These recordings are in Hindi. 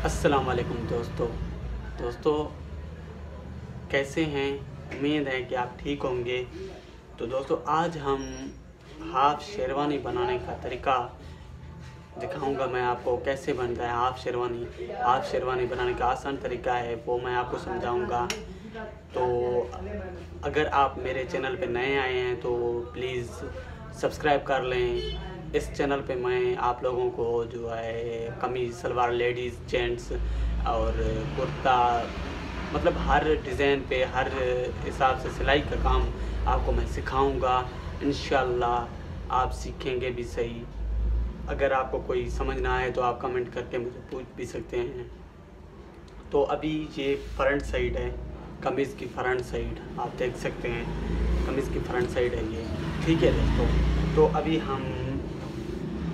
अस्सलाम वालेकुम दोस्तों कैसे हैं। उम्मीद है कि आप ठीक होंगे। तो दोस्तों आज हम हाफ शेरवानी बनाने का तरीका दिखाऊंगा मैं आपको, कैसे बनता है हाफ शेरवानी बनाने का आसान तरीका है वो मैं आपको समझाऊंगा। तो अगर आप मेरे चैनल पे नए आए हैं तो प्लीज़ सब्सक्राइब कर लें। इस चैनल पे मैं आप लोगों को जो है कमीज़ सलवार लेडीज़ जेंट्स और कुर्ता मतलब हर डिज़ाइन पे हर हिसाब से सिलाई का काम आपको मैं सिखाऊंगा। इंशाल्लाह आप सीखेंगे भी सही। अगर आपको कोई समझ ना आए तो आप कमेंट करके मुझे पूछ भी सकते हैं। तो अभी ये फ्रंट साइड है, कमीज़ की फ्रंट साइड आप देख सकते हैं, कमीज़ की फ्रंट साइड है ये, ठीक है दोस्तों। तो अभी हम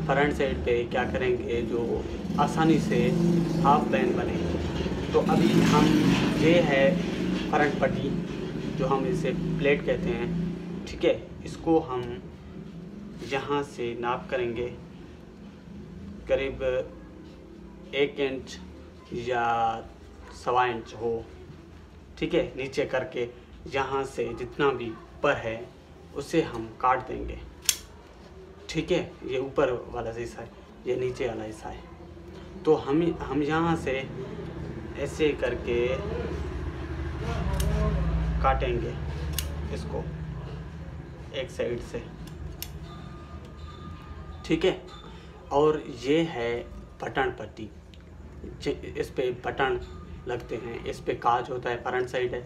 फ्रंट साइड पे क्या करेंगे जो आसानी से हाफ पैन बने। तो अभी हम ये है फ्रंट पट्टी जो हम इसे प्लेट कहते हैं, ठीक है। इसको हम यहाँ से नाप करेंगे करीब 1 इंच या 1.25 इंच हो, ठीक है। नीचे करके यहाँ से जितना भी ऊपर है उसे हम काट देंगे, ठीक है। ये ऊपर वाला हिस्सा है, ये नीचे वाला हिस्सा है। तो हम यहाँ से ऐसे करके काटेंगे इसको एक साइड से, ठीक है। और ये है बटन पट्टी, इस पे बटन लगते हैं, इस पे काज होता है, फ्रंट साइड है।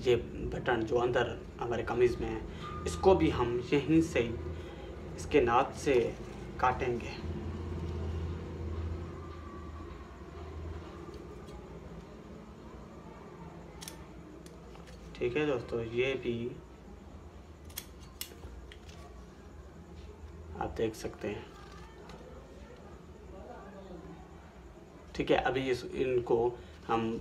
ये बटन जो अंदर हमारे कमीज़ में है इसको भी हम यहीं से इसके नाप से काटेंगे, ठीक है दोस्तों। ये भी आप देख सकते हैं, ठीक है। अभी इनको हम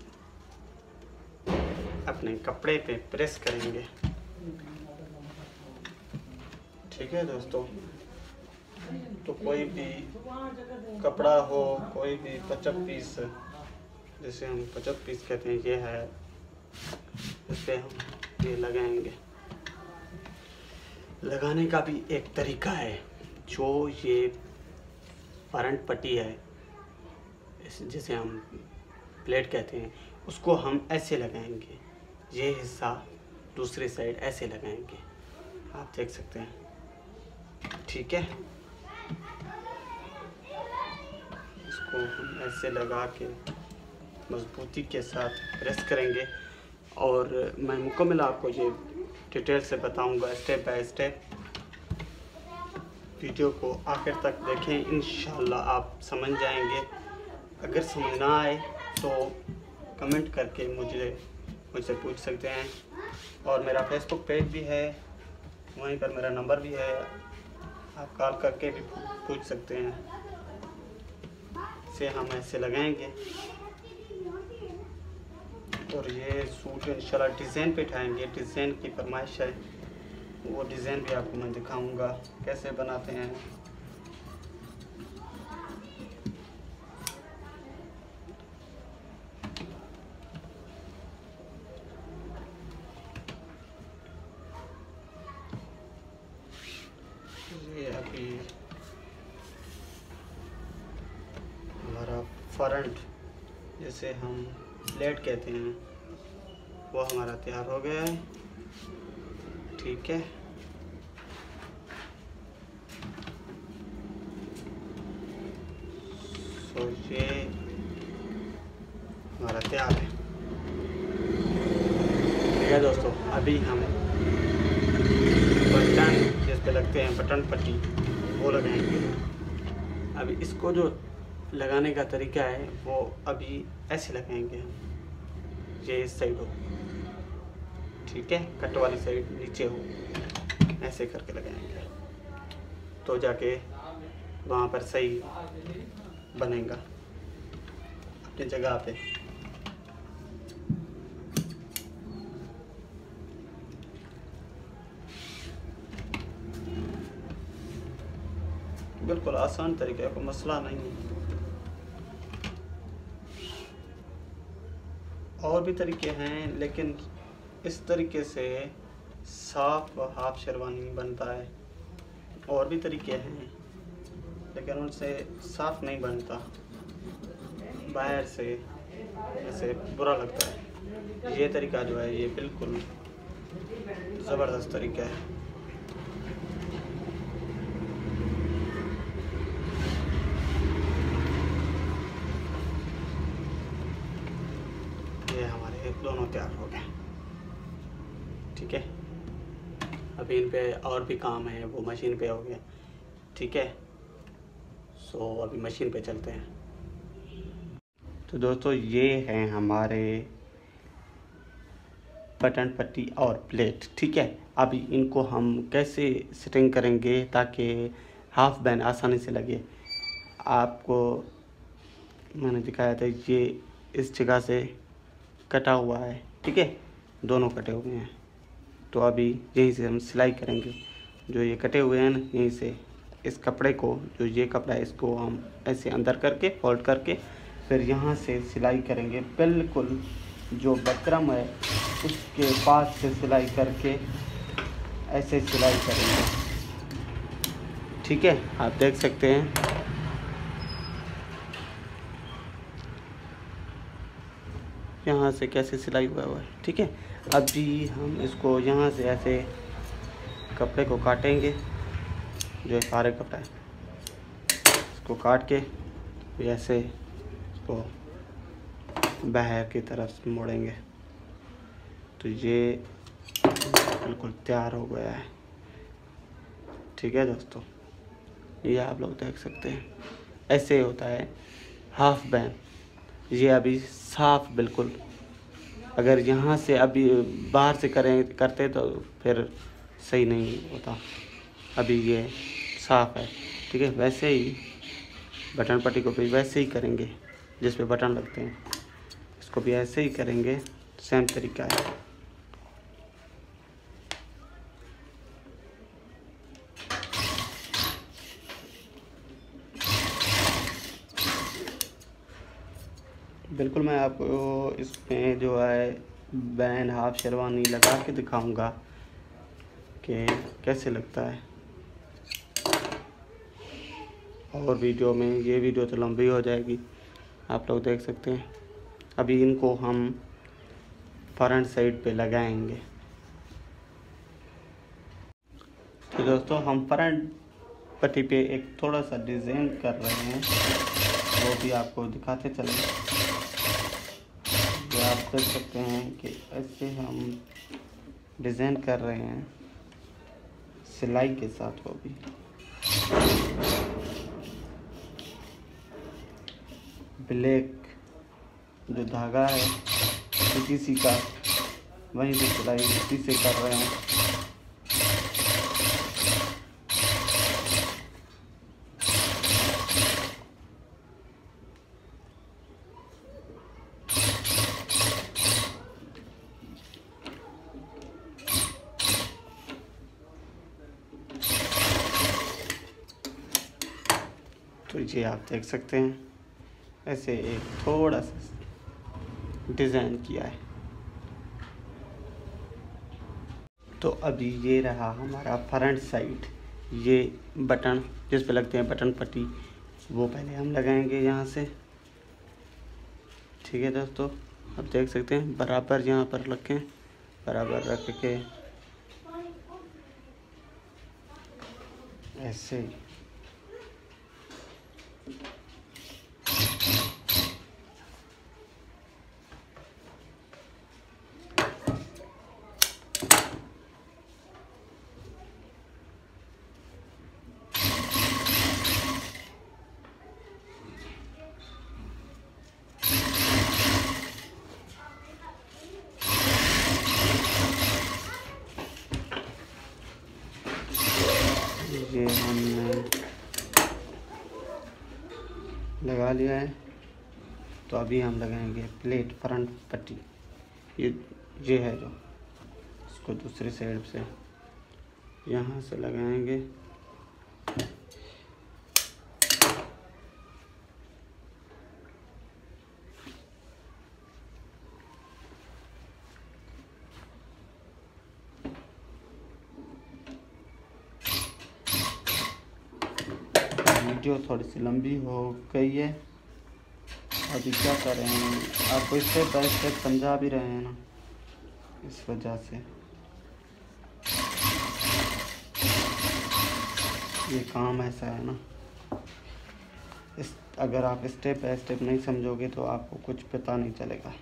अपने कपड़े पे प्रेस करेंगे, ठीक है दोस्तों। तो कोई भी कपड़ा हो, कोई भी 50 पीस, जैसे हम 50 पीस कहते हैं, ये है, इस पर हम ये लगाएंगे। लगाने का भी एक तरीका है, जो ये फ्रंट पट्टी है जिसे हम प्लेट कहते हैं, उसको हम ऐसे लगाएंगे, ये हिस्सा दूसरी साइड ऐसे लगाएंगे, आप देख सकते हैं, ठीक है। इसको हम ऐसे लगा के मजबूती के साथ प्रेस करेंगे और मैं मुकम्मल आपको ये डिटेल से बताऊंगा स्टेप बाय स्टेप। वीडियो को आखिर तक देखें, इंशाल्लाह आप समझ जाएंगे। अगर समझ ना आए तो कमेंट करके मुझसे पूछ सकते हैं। और मेरा फेसबुक पेज भी है, वहीं पर मेरा नंबर भी है, आप कॉल करके भी पूछ सकते हैं। इसे हम ऐसे लगाएंगे और ये सूट इंशाल्लाह डिज़ाइन पे उठाएंगे। डिज़ाइन की फरमाइश है, वो डिज़ाइन भी आपको मैं दिखाऊंगा कैसे बनाते हैं। ये अभी हमारा फ्रंट जैसे हम प्लेट कहते हैं वो हमारा तैयार हो गया है, ठीक है। तो ये हमारा तैयार है, ठीक है दोस्तों। अभी हम बटन जिस पे लगते हैं बटन पट्टी वो लगाएंगे। अभी इसको जो लगाने का तरीका है वो अभी ऐसे लगाएंगे हम, ये इस साइड हो, ठीक है, कट वाली साइड नीचे हो, ऐसे करके लगाएंगे तो जाके वहाँ पर सही बनेगा अपनी जगह पे। बिल्कुल आसान तरीका है, कोई मसला नहीं है। और भी तरीके हैं, लेकिन इस तरीके से साफ हाफ शेरवानी बनता है। और भी तरीके हैं लेकिन उनसे साफ नहीं बनता, बाहर से ऐसे बुरा लगता है। ये तरीका जो है ये बिल्कुल ज़बरदस्त तरीका है। ये हमारे दोनों तैयार हो गए। ठीक है, अभी इन पे और भी काम है, वो मशीन पे हो गया। ठीक है, सो अभी मशीन पे चलते हैं। तो दोस्तों ये हैं हमारे बटन पट्टी और प्लेट। ठीक है, अभी इनको हम कैसे सेटिंग करेंगे ताकि हाफ बैंड आसानी से लगे। आपको मैंने दिखाया था, ये इस जगह से कटा हुआ है। ठीक है, दोनों कटे हुए हैं। तो अभी यहीं से हम सिलाई करेंगे। जो ये कटे हुए हैं ना, यहीं से इस कपड़े को, जो ये कपड़ा है, इसको हम ऐसे अंदर करके फोल्ड करके फिर यहाँ से सिलाई करेंगे। बिल्कुल जो बकरम है उसके पास से सिलाई करके ऐसे सिलाई करेंगे। ठीक है, आप देख सकते हैं। यहाँ से कैसे सिलाई हुआ है। ठीक है, अभी हम इसको यहाँ से ऐसे कपड़े को काटेंगे। जो सारे कपड़ा है इसको काट के ऐसे इसको बाहर की तरफ मोड़ेंगे। तो ये बिल्कुल तैयार हो गया है। ठीक है दोस्तों, ये आप लोग देख सकते हैं, ऐसे होता है हाफ बैंड। ये अभी साफ बिल्कुल, अगर यहाँ से अभी बाहर से करते तो फिर सही नहीं होता। अभी ये साफ है। ठीक है, वैसे ही बटन पट्टी को भी वैसे ही करेंगे जिस पे बटन लगते हैं, इसको भी ऐसे ही करेंगे। सेम तरीका है। बिल्कुल मैं आपको इसमें जो है बैंड हाफ शेरवानी लगा के दिखाऊंगा कि कैसे लगता है। और वीडियो में, ये वीडियो तो लंबी हो जाएगी, आप लोग देख सकते हैं। अभी इनको हम फ्रंट साइड पे लगाएंगे। तो दोस्तों हम फ्रंट पट्टी पे एक थोड़ा सा डिज़ाइन कर रहे हैं, वो भी आपको दिखाते चलें। तो आप देख सकते हैं कि ऐसे हम डिज़ाइन कर रहे हैं सिलाई के साथ। वो भी ब्लैक जो धागा है किसी का, वहीं से सिलाई इसी से कर रहे हैं। तो ये आप देख सकते हैं, ऐसे एक थोड़ा सा डिज़ाइन किया है। तो अभी ये रहा हमारा फ्रंट साइड। ये बटन जिस पे लगते हैं बटन पट्टी, वो पहले हम लगाएंगे यहाँ से। ठीक है दोस्तों, आप देख सकते हैं बराबर यहाँ पर रखें, बराबर रख के ऐसे ही ये हमने लगा लिया है। तो अभी हम लगाएंगे प्लेट फ्रंट पट्टी। ये है जो, इसको दूसरी साइड से यहाँ से लगाएंगे। वीडियो थोड़ी सी लंबी हो गई है। अभी क्या कर रहे हैं, आपको स्टेप बाय स्टेप समझा भी रहे हैं ना, इस वजह से ये काम ऐसा है ना। अगर आप स्टेप बाय स्टेप नहीं समझोगे तो आपको कुछ पता नहीं चलेगा।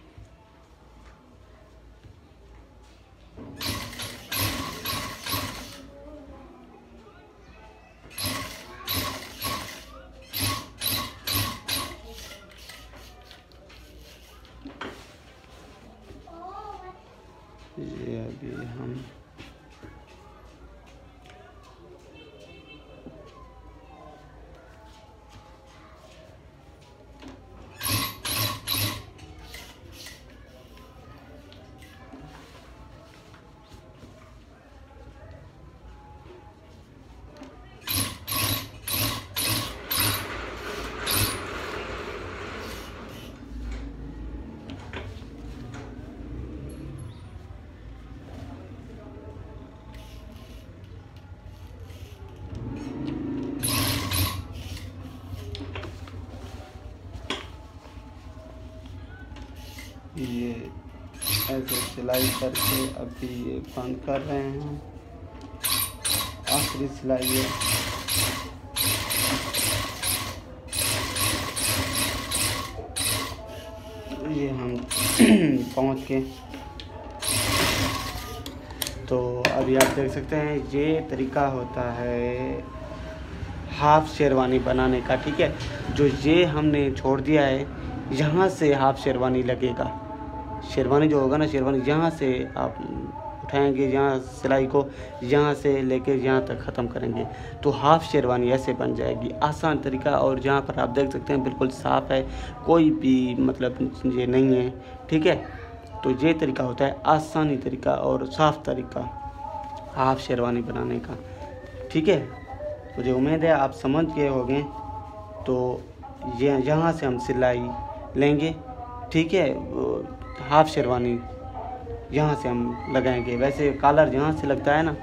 ये अभी हम ये ऐसे सिलाई करके अभी ये बंद कर रहे हैं। आखिरी सिलाई है। ये हम पहुंच के, तो अभी आप देख सकते हैं ये तरीका होता है हाफ शेरवानी बनाने का। ठीक है, जो ये हमने छोड़ दिया है, यहाँ से हाफ शेरवानी लगेगा। शेरवानी जो होगा ना, शेरवानी यहाँ से आप उठाएंगे, यहाँ सिलाई को यहाँ से लेके यहाँ तक ख़त्म करेंगे तो हाफ शेरवानी ऐसे बन जाएगी। आसान तरीका, और जहाँ पर आप देख सकते हैं बिल्कुल साफ़ है, कोई भी मतलब ये नहीं है। ठीक है, तो ये तरीका होता है आसानी तरीका और साफ़ तरीका हाफ शेरवानी बनाने का। ठीक है, मुझे उम्मीद है आप समझ गए होंगे। तो ये यहाँ से हम सिलाई लेंगे। ठीक है, हाफ शेरवानी यहाँ से हम लगाएंगे। वैसे कॉलर यहाँ से लगता है ना,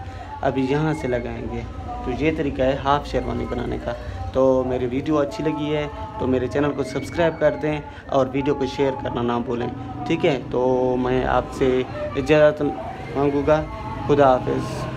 अभी यहाँ से लगाएंगे। तो ये तरीका है हाफ शेरवानी बनाने का। तो मेरी वीडियो अच्छी लगी है तो मेरे चैनल को सब्सक्राइब कर दें और वीडियो को शेयर करना ना भूलें। ठीक है, तो मैं आपसे इजाज़त मांगूँगा। खुदा हाफिज़।